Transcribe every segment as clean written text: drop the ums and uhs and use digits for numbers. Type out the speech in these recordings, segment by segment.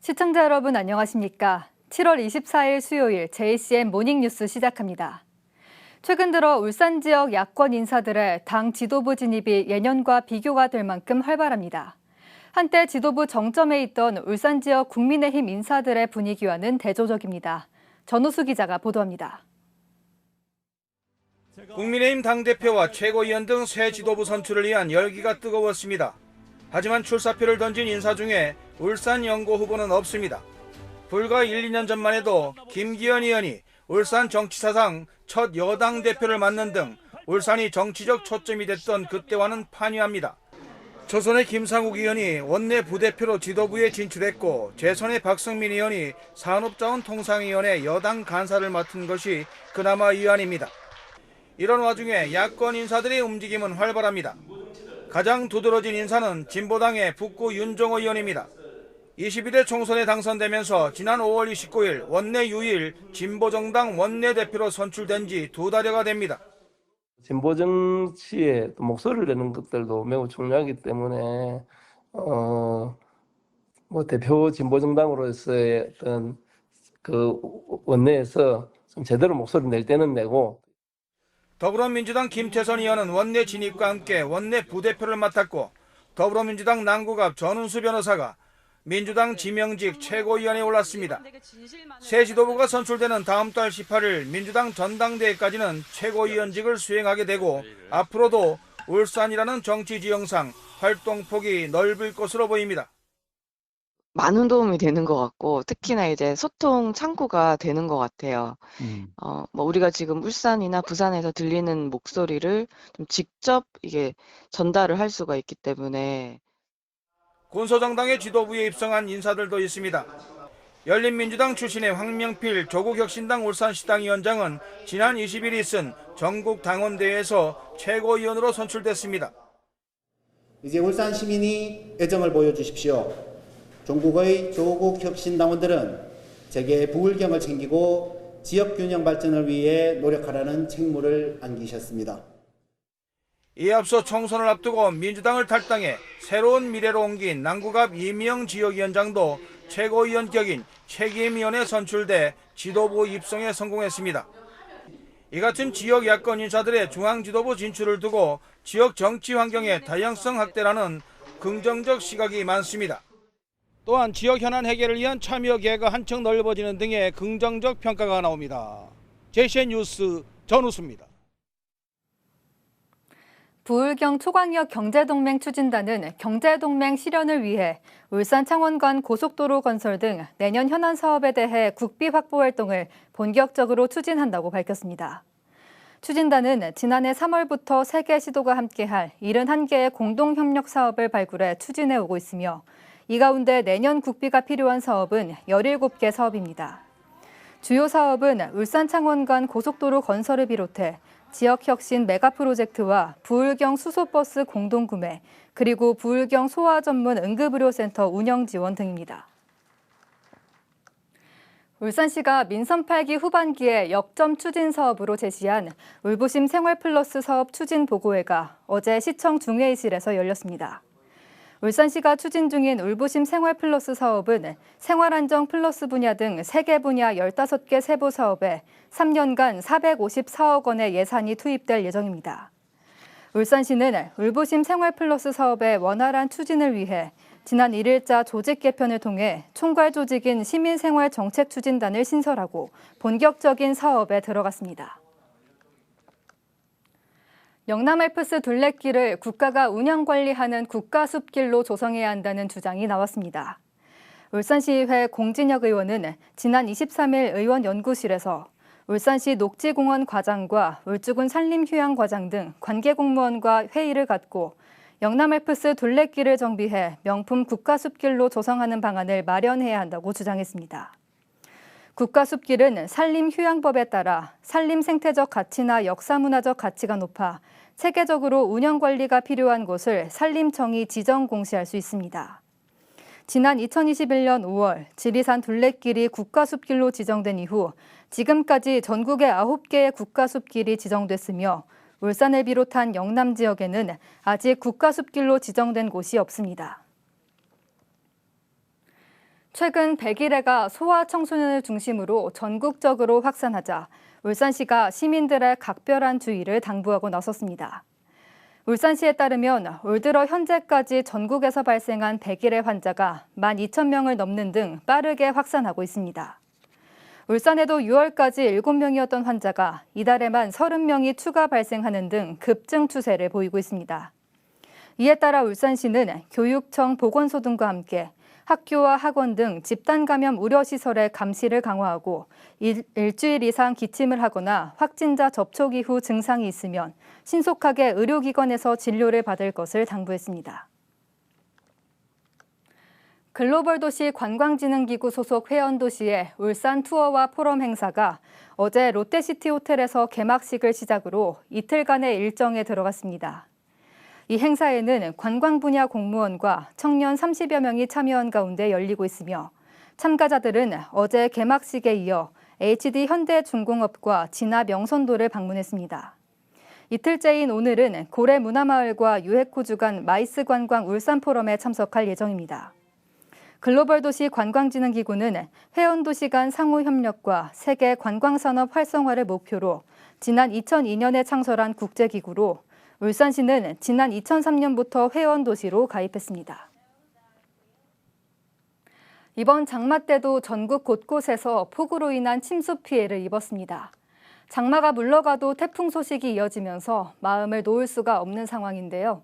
시청자 여러분 안녕하십니까? 7월 24일 수요일 JCN 모닝뉴스 시작합니다. 최근 들어 울산 지역 야권 인사들의 당 지도부 진입이 예년과 비교가 될 만큼 활발합니다. 한때 지도부 정점에 있던 울산 지역 국민의힘 인사들의 분위기와는 대조적입니다. 전우수 기자가 보도합니다. 국민의힘 당대표와 최고위원 등 새 지도부 선출을 위한 열기가 뜨거웠습니다. 하지만 출사표를 던진 인사 중에 울산 연고 후보는 없습니다. 불과 1, 2년 전만 해도 김기현 의원이 울산 정치사상 첫 여당 대표를 맡는 등 울산이 정치적 초점이 됐던 그때와는 판이합니다. 초선의 김상욱 의원이 원내 부대표로 지도부에 진출했고 재선의 박성민 의원이 산업자원통상위원회 여당 간사를 맡은 것이 그나마 이안입니다. 이런 와중에 야권 인사들의 움직임은 활발합니다. 가장 두드러진 인사는 진보당의 북구 윤종호 의원입니다. 21대 총선에 당선되면서 지난 5월 29일 원내 유일 진보정당 원내대표로 선출된 지 2달여가 됩니다. 진보 정치에 목소리를 내는 것들도 매우 중요하기 때문에 대표 진보 정당으로서의 어떤 그 원내에서 좀 제대로 목소리 낼 때는 내고. 더불어민주당 김태선 의원은 원내 진입과 함께 원내 부대표를 맡았고 더불어민주당 남구갑 전운수 변호사가 민주당 지명직 최고위원에 올랐습니다. 새 지도부가 선출되는 다음 달 18일 민주당 전당대회까지는 최고위원직을 수행하게 되고 앞으로도 울산이라는 정치 지형상 활동폭이 넓을 것으로 보입니다. 많은 도움이 되는 것 같고 특히나 이제 소통 창구가 되는 것 같아요. 우리가 지금 울산이나 부산에서 들리는 목소리를 좀 직접 이게 전달을 할 수가 있기 때문에. 군소정당의 지도부에 입성한 인사들도 있습니다. 열린민주당 출신의 황명필 조국혁신당 울산시당 위원장은 지난 20일 있은 전국 당원대회에서 최고위원으로 선출됐습니다. 이제 울산 시민이 애정을 보여주십시오. 전국의 조국혁신당원들은 재계 부울경을 챙기고 지역균형 발전을 위해 노력하라는 책무를 안기셨습니다. 이에 앞서 총선을 앞두고 민주당을 탈당해 새로운 미래로 옮긴 남구갑 이미영 지역위원장도 최고위원격인 책임위원회에 선출돼 지도부 입성에 성공했습니다. 이 같은 지역 야권 인사들의 중앙지도부 진출을 두고 지역 정치 환경의 다양성 확대라는 긍정적 시각이 많습니다. 또한 지역 현안 해결을 위한 참여 기회가 한층 넓어지는 등의 긍정적 평가가 나옵니다. JCN 뉴스 전우수입니다. 부울경 초광역 경제동맹 추진단은 경제동맹 실현을 위해 울산 창원 간 고속도로 건설 등 내년 현안 사업에 대해 국비 확보 활동을 본격적으로 추진한다고 밝혔습니다. 추진단은 지난해 3월부터 3개 시도가 함께할 71개의 공동협력 사업을 발굴해 추진해 오고 있으며 이 가운데 내년 국비가 필요한 사업은 17개 사업입니다. 주요 사업은 울산 창원 간 고속도로 건설을 비롯해 지역혁신 메가 프로젝트와 부울경 수소버스 공동구매, 그리고 부울경 소아 전문 응급의료센터 운영 지원 등입니다. 울산시가 민선 8기 후반기에 역점 추진 사업으로 제시한 울부심 생활플러스 사업 추진 보고회가 어제 시청 중회의실에서 열렸습니다. 울산시가 추진 중인 울부심 생활플러스 사업은 생활안정 플러스 분야 등 3개 분야 15개 세부 사업에 3년간 454억 원의 예산이 투입될 예정입니다. 울산시는 울부심 생활플러스 사업의 원활한 추진을 위해 지난 1일자 조직 개편을 통해 총괄 조직인 시민생활정책추진단을 신설하고 본격적인 사업에 들어갔습니다. 영남알프스 둘레길을 국가가 운영관리하는 국가숲길로 조성해야 한다는 주장이 나왔습니다. 울산시의회 공진혁 의원은 지난 23일 의원연구실에서 울산시 녹지공원 과장과 울주군 산림휴양과장 등 관계공무원과 회의를 갖고 영남알프스 둘레길을 정비해 명품 국가숲길로 조성하는 방안을 마련해야 한다고 주장했습니다. 국가숲길은 산림휴양법에 따라 산림 생태적 가치나 역사문화적 가치가 높아 체계적으로 운영관리가 필요한 곳을 산림청이 지정 공시할 수 있습니다. 지난 2021년 5월 지리산 둘레길이 국가숲길로 지정된 이후 지금까지 전국에 9개의 국가숲길이 지정됐으며 울산을 비롯한 영남 지역에는 아직 국가숲길로 지정된 곳이 없습니다. 최근 백일해가 소아 청소년을 중심으로 전국적으로 확산하자 울산시가 시민들의 각별한 주의를 당부하고 나섰습니다. 울산시에 따르면 올 들어 현재까지 전국에서 발생한 백일해 환자가 12,000명을 넘는 등 빠르게 확산하고 있습니다. 울산에도 6월까지 7명이었던 환자가 이달에만 30명이 추가 발생하는 등 급증 추세를 보이고 있습니다. 이에 따라 울산시는 교육청, 보건소 등과 함께 학교와 학원 등 집단 감염 우려 시설의 감시를 강화하고 일주일 이상 기침을 하거나 확진자 접촉 이후 증상이 있으면 신속하게 의료기관에서 진료를 받을 것을 당부했습니다. 글로벌 도시 관광진흥기구 소속 회원도시의 울산 투어와 포럼 행사가 어제 롯데시티 호텔에서 개막식을 시작으로 이틀간의 일정에 들어갔습니다. 이 행사에는 관광 분야 공무원과 청년 30여 명이 참여한 가운데 열리고 있으며 참가자들은 어제 개막식에 이어 HD 현대중공업과 진화 명선도를 방문했습니다. 이틀째인 오늘은 고래문화마을과 유해코 주간 마이스 관광 울산 포럼에 참석할 예정입니다. 글로벌 도시 관광진흥기구는 회원도시 간 상호 협력과 세계 관광산업 활성화를 목표로 지난 2002년에 창설한 국제기구로 울산시는 지난 2003년부터 회원도시로 가입했습니다. 이번 장마 때도 전국 곳곳에서 폭우로 인한 침수 피해를 입었습니다. 장마가 물러가도 태풍 소식이 이어지면서 마음을 놓을 수가 없는 상황인데요.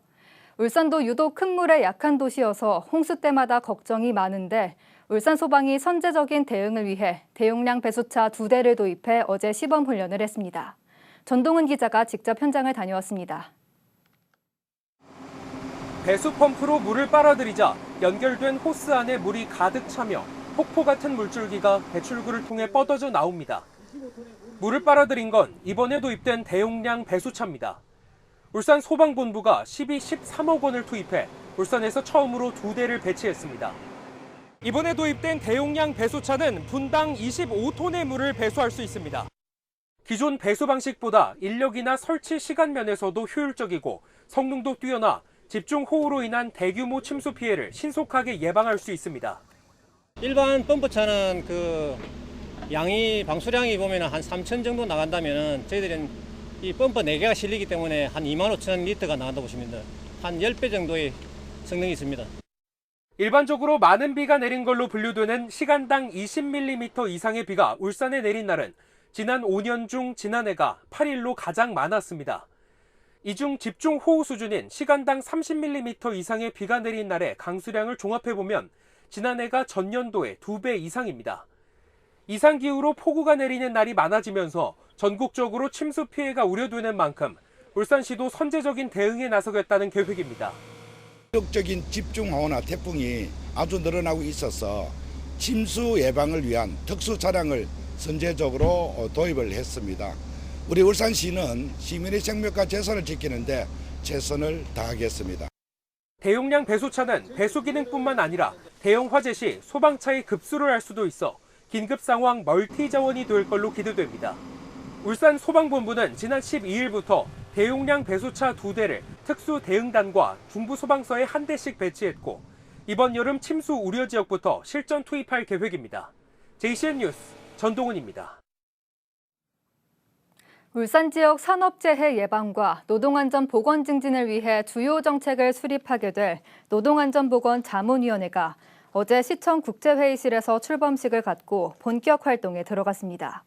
울산도 유독 큰 물에 약한 도시여서 홍수 때마다 걱정이 많은데 울산소방이 선제적인 대응을 위해 대용량 배수차 2대를 도입해 어제 시범 훈련을 했습니다. 전동은 기자가 직접 현장을 다녀왔습니다. 배수 펌프로 물을 빨아들이자 연결된 호스 안에 물이 가득 차며 폭포 같은 물줄기가 배출구를 통해 뻗어져 나옵니다. 물을 빨아들인 건 이번에 도입된 대용량 배수차입니다. 울산 소방본부가 13억 원을 투입해 울산에서 처음으로 2대를 배치했습니다. 이번에 도입된 대용량 배수차는 분당 25톤의 물을 배수할 수 있습니다. 기존 배수 방식보다 인력이나 설치 시간 면에서도 효율적이고 성능도 뛰어나 집중 호우로 인한 대규모 침수 피해를 신속하게 예방할 수 있습니다. 일반 펌프차는 양이 방수량이 보면 한 3,000 정도 나간다면 저희들은 이 펌프 4개가 실리기 때문에 한 25,000리터가 나간다고 보시면 돼요. 한 10배 정도의 성능이 있습니다. 일반적으로 많은 비가 내린 걸로 분류되는 시간당 20mm 이상의 비가 울산에 내린 날은 지난 5년 중 지난해가 8일로 가장 많았습니다. 이 중 집중 호우 수준인 시간당 30mm 이상의 비가 내린 날의 강수량을 종합해보면 지난해가 전년도의 2배 이상입니다. 이상기후로 폭우가 내리는 날이 많아지면서 전국적으로 침수 피해가 우려되는 만큼 울산시도 선제적인 대응에 나서겠다는 계획입니다. 적인 집중호우나 태풍이 아주 늘어나고 있어서 침수 예방을 위한 특수 차량을 선제적으로 도입을 했습니다. 우리 울산시는 시민의 생명과 재산을 지키는데 최선을 다하겠습니다. 대용량 배수차는 배수 기능뿐만 아니라 대형 화재 시 소방차의 급수를 할 수도 있어 긴급 상황 멀티 자원이 될 걸로 기대됩니다. 울산 소방본부는 지난 12일부터 대용량 배수차 2대를 특수 대응단과 중부소방서에 1대씩 배치했고 이번 여름 침수 우려 지역부터 실전 투입할 계획입니다. JCN 뉴스 전동훈입니다. 울산 지역 산업재해 예방과 노동안전 보건 증진을 위해 주요 정책을 수립하게 될 노동안전보건 자문위원회가 어제 시청 국제회의실에서 출범식을 갖고 본격 활동에 들어갔습니다.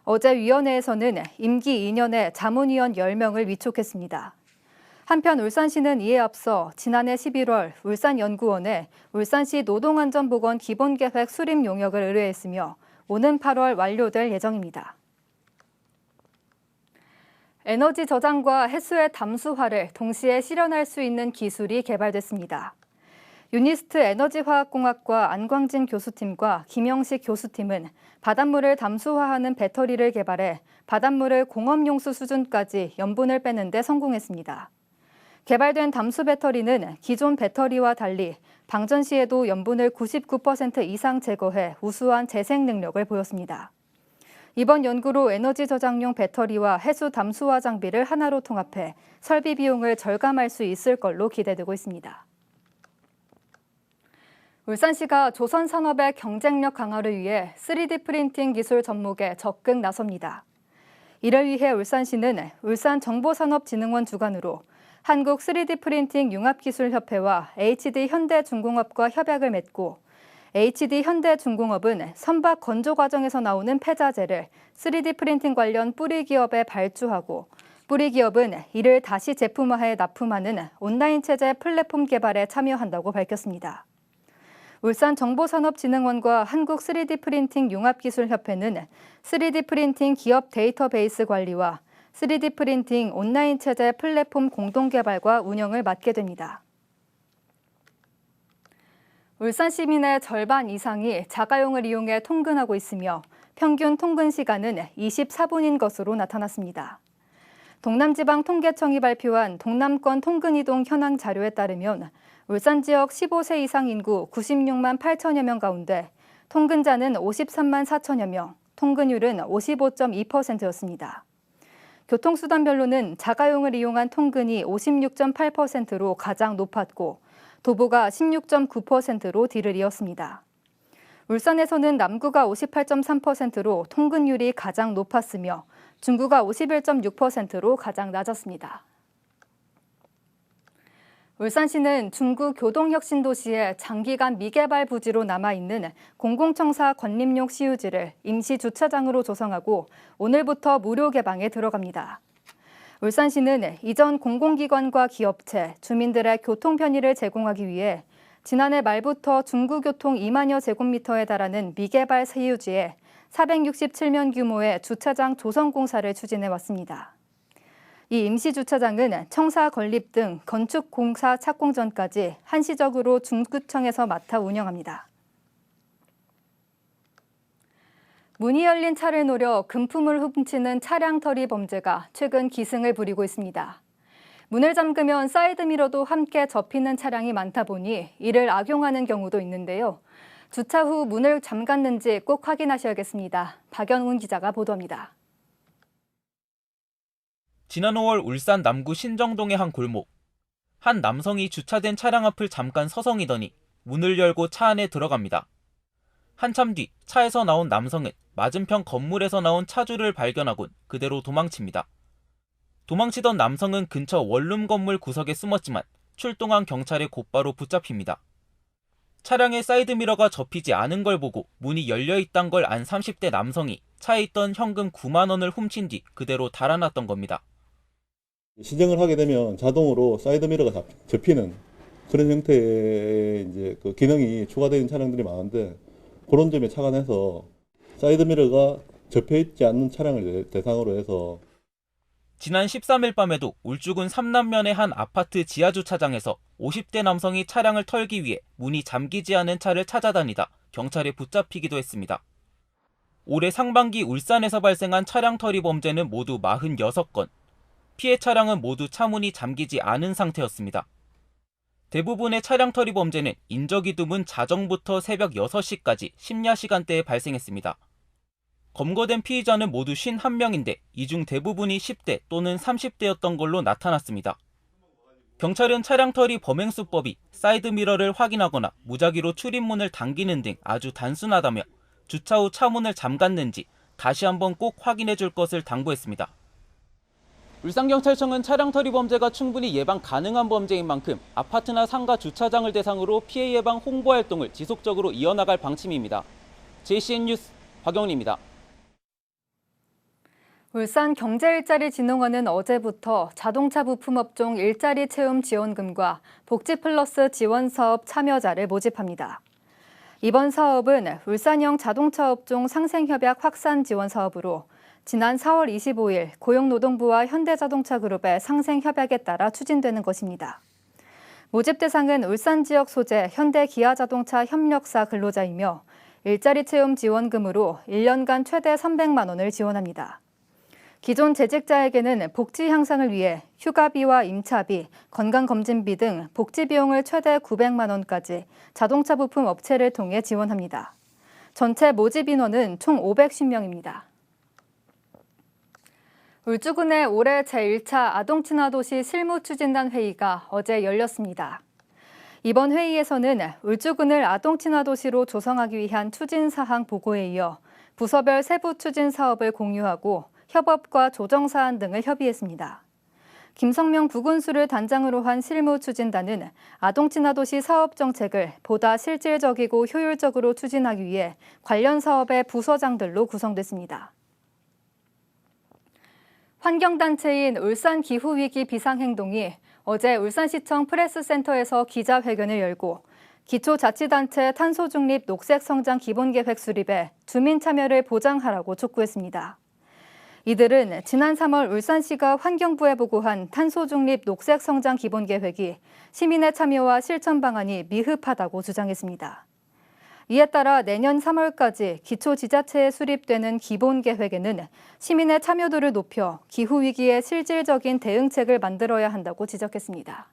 어제 위원회에서는 임기 2년의 자문위원 10명을 위촉했습니다. 한편 울산시는 이에 앞서 지난해 11월 울산연구원에 울산시 노동안전보건 기본계획 수립 용역을 의뢰했으며 오는 8월 완료될 예정입니다. 에너지 저장과 해수의 담수화를 동시에 실현할 수 있는 기술이 개발됐습니다. 유니스트 에너지화학공학과 안광진 교수팀과 김영식 교수팀은 바닷물을 담수화하는 배터리를 개발해 바닷물을 공업용수 수준까지 염분을 빼는 데 성공했습니다. 개발된 담수 배터리는 기존 배터리와 달리 방전 시에도 염분을 99% 이상 제거해 우수한 재생 능력을 보였습니다. 이번 연구로 에너지 저장용 배터리와 해수 담수화 장비를 하나로 통합해 설비 비용을 절감할 수 있을 걸로 기대되고 있습니다. 울산시가 조선산업의 경쟁력 강화를 위해 3D 프린팅 기술 접목에 적극 나섭니다. 이를 위해 울산시는 울산정보산업진흥원 주관으로 한국 3D 프린팅 융합기술협회와 HD 현대중공업과 협약을 맺고 HD 현대중공업은 선박 건조 과정에서 나오는 폐자재를 3D 프린팅 관련 뿌리 기업에 발주하고 뿌리 기업은 이를 다시 제품화해 납품하는 온라인 체제 플랫폼 개발에 참여한다고 밝혔습니다. 울산정보산업진흥원과 한국 3D 프린팅 융합기술협회는 3D 프린팅 기업 데이터베이스 관리와 3D 프린팅 온라인 체제 플랫폼 공동 개발과 운영을 맡게 됩니다. 울산 시민의 절반 이상이 자가용을 이용해 통근하고 있으며 평균 통근 시간은 24분인 것으로 나타났습니다. 동남지방통계청이 발표한 동남권 통근이동 현황 자료에 따르면 울산 지역 15세 이상 인구 96만 8천여 명 가운데 통근자는 53만 4천여 명, 통근율은 55.2%였습니다. 교통수단별로는 자가용을 이용한 통근이 56.8%로 가장 높았고 도보가 16.9%로 뒤를 이었습니다. 울산에서는 남구가 58.3%로 통근율이 가장 높았으며 중구가 51.6%로 가장 낮았습니다. 울산시는 중구 교동혁신도시의 장기간 미개발 부지로 남아있는 공공청사 건립용 시유지를 임시 주차장으로 조성하고 오늘부터 무료 개방에 들어갑니다. 울산시는 이전 공공기관과 기업체, 주민들의 교통 편의를 제공하기 위해 지난해 말부터 중구교통 2만여 제곱미터에 달하는 미개발 시유지에 467면 규모의 주차장 조성 공사를 추진해 왔습니다. 이 임시주차장은 청사 건립 등 건축 공사 착공 전까지 한시적으로 중구청에서 맡아 운영합니다. 문이 열린 차를 노려 금품을 훔치는 차량 터리 범죄가 최근 기승을 부리고 있습니다. 문을 잠그면 사이드미러도 함께 접히는 차량이 많다 보니 이를 악용하는 경우도 있는데요. 주차 후 문을 잠갔는지 꼭 확인하셔야겠습니다. 박연훈 기자가 보도합니다. 지난 5월 울산 남구 신정동의 한 골목. 한 남성이 주차된 차량 앞을 잠깐 서성이더니 문을 열고 차 안에 들어갑니다. 한참 뒤 차에서 나온 남성은 맞은편 건물에서 나온 차주를 발견하곤 그대로 도망칩니다. 도망치던 남성은 근처 원룸 건물 구석에 숨었지만 출동한 경찰에 곧바로 붙잡힙니다. 차량의 사이드미러가 접히지 않은 걸 보고 문이 열려있단 걸 안 30대 남성이 차에 있던 현금 9만 원을 훔친 뒤 그대로 달아났던 겁니다. 시정을 하게 되면 자동으로 사이드미러가 접히는 그런 형태의 이제 그 기능이 추가되는 차량들이 많은데 그런 점에 착안해서 사이드미러가 접혀 있지 않는 차량을 대상으로 해서 지난 13일 밤에도 울주군 삼남면의 한 아파트 지하주차장에서 50대 남성이 차량을 털기 위해 문이 잠기지 않은 차를 찾아다니다 경찰에 붙잡히기도 했습니다. 올해 상반기 울산에서 발생한 차량 털이 범죄는 모두 46건. 피해 차량은 모두 차문이 잠기지 않은 상태였습니다. 대부분의 차량 털이 범죄는 인적이 드문 자정부터 새벽 6시까지 심야 시간대에 발생했습니다. 검거된 피의자는 모두 51명인데 이 중 대부분이 10대 또는 30대였던 걸로 나타났습니다. 경찰은 차량 털이 범행 수법이 사이드미러를 확인하거나 무작위로 출입문을 당기는 등 아주 단순하다며 주차 후 차문을 잠갔는지 다시 한번 꼭 확인해 줄 것을 당부했습니다. 울산경찰청은 차량 털이 범죄가 충분히 예방 가능한 범죄인 만큼 아파트나 상가 주차장을 대상으로 피해 예방 홍보 활동을 지속적으로 이어나갈 방침입니다. JCN 뉴스 박영훈입니다. 울산경제일자리진흥원은 어제부터 자동차 부품업종 일자리 채움 지원금과 복지플러스 지원사업 참여자를 모집합니다. 이번 사업은 울산형 자동차 업종 상생협약 확산 지원 사업으로 지난 4월 25일 고용노동부와 현대자동차그룹의 상생협약에 따라 추진되는 것입니다. 모집 대상은 울산 지역 소재 현대기아자동차 협력사 근로자이며 일자리 채움 지원금으로 1년간 최대 300만 원을 지원합니다. 기존 재직자에게는 복지 향상을 위해 휴가비와 임차비, 건강검진비 등 복지 비용을 최대 900만 원까지 자동차 부품 업체를 통해 지원합니다. 전체 모집 인원은 총 510명입니다. 울주군의 올해 제1차 아동친화도시 실무추진단 회의가 어제 열렸습니다. 이번 회의에서는 울주군을 아동 친화 도시로 조성하기 위한 추진 사항 보고에 이어 부서별 세부 추진 사업을 공유하고 협업과 조정 사안 등을 협의했습니다. 김성명 부군수를 단장으로 한 실무 추진단은 아동 친화 도시 사업 정책을 보다 실질적이고 효율적으로 추진하기 위해 관련 사업의 부서장들로 구성됐습니다. 환경단체인 울산기후위기 비상행동이 어제 울산시청 프레스센터에서 기자회견을 열고 기초자치단체 탄소중립 녹색성장 기본계획 수립에 주민 참여를 보장하라고 촉구했습니다. 이들은 지난 3월 울산시가 환경부에 보고한 탄소중립 녹색성장 기본계획이 시민의 참여와 실천 방안이 미흡하다고 주장했습니다. 이에 따라 내년 3월까지 기초지자체에 수립되는 기본계획에는 시민의 참여도를 높여 기후위기에 실질적인 대응책을 만들어야 한다고 지적했습니다.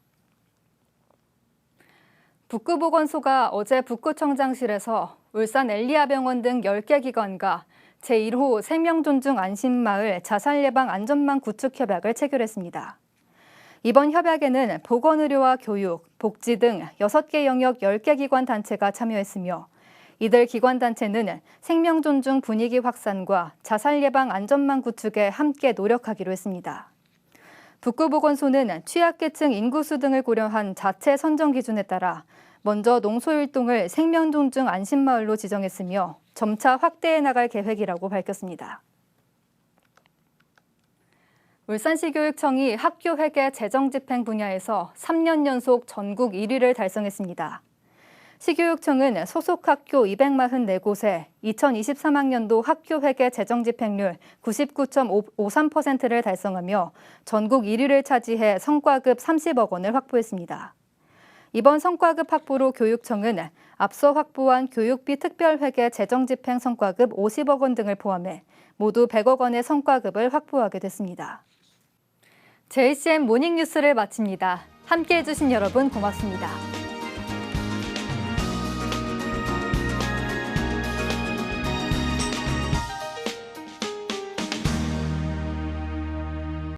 북구보건소가 어제 북구청장실에서 울산 엘리아병원 등 10개 기관과 제1호 생명존중 안심마을 자살예방 안전망 구축 협약을 체결했습니다. 이번 협약에는 보건의료와 교육, 복지 등 6개 영역 10개 기관 단체가 참여했으며 이들 기관 단체는 생명존중 분위기 확산과 자살예방 안전망 구축에 함께 노력하기로 했습니다. 북구보건소는 취약계층 인구수 등을 고려한 자체 선정 기준에 따라 먼저 농소일동을 생명존중 안심마을로 지정했으며 점차 확대해 나갈 계획이라고 밝혔습니다. 울산시 교육청이 학교회계 재정집행 분야에서 3년 연속 전국 1위를 달성했습니다. 시교육청은 소속 학교 244곳에 2023학년도 학교회계 재정집행률 99.53%를 달성하며 전국 1위를 차지해 성과급 30억 원을 확보했습니다. 이번 성과급 확보로 교육청은 앞서 확보한 교육비 특별회계 재정집행 성과급 50억 원 등을 포함해 모두 100억 원의 성과급을 확보하게 됐습니다. JCM 모닝뉴스를 마칩니다. 함께해 주신 여러분 고맙습니다.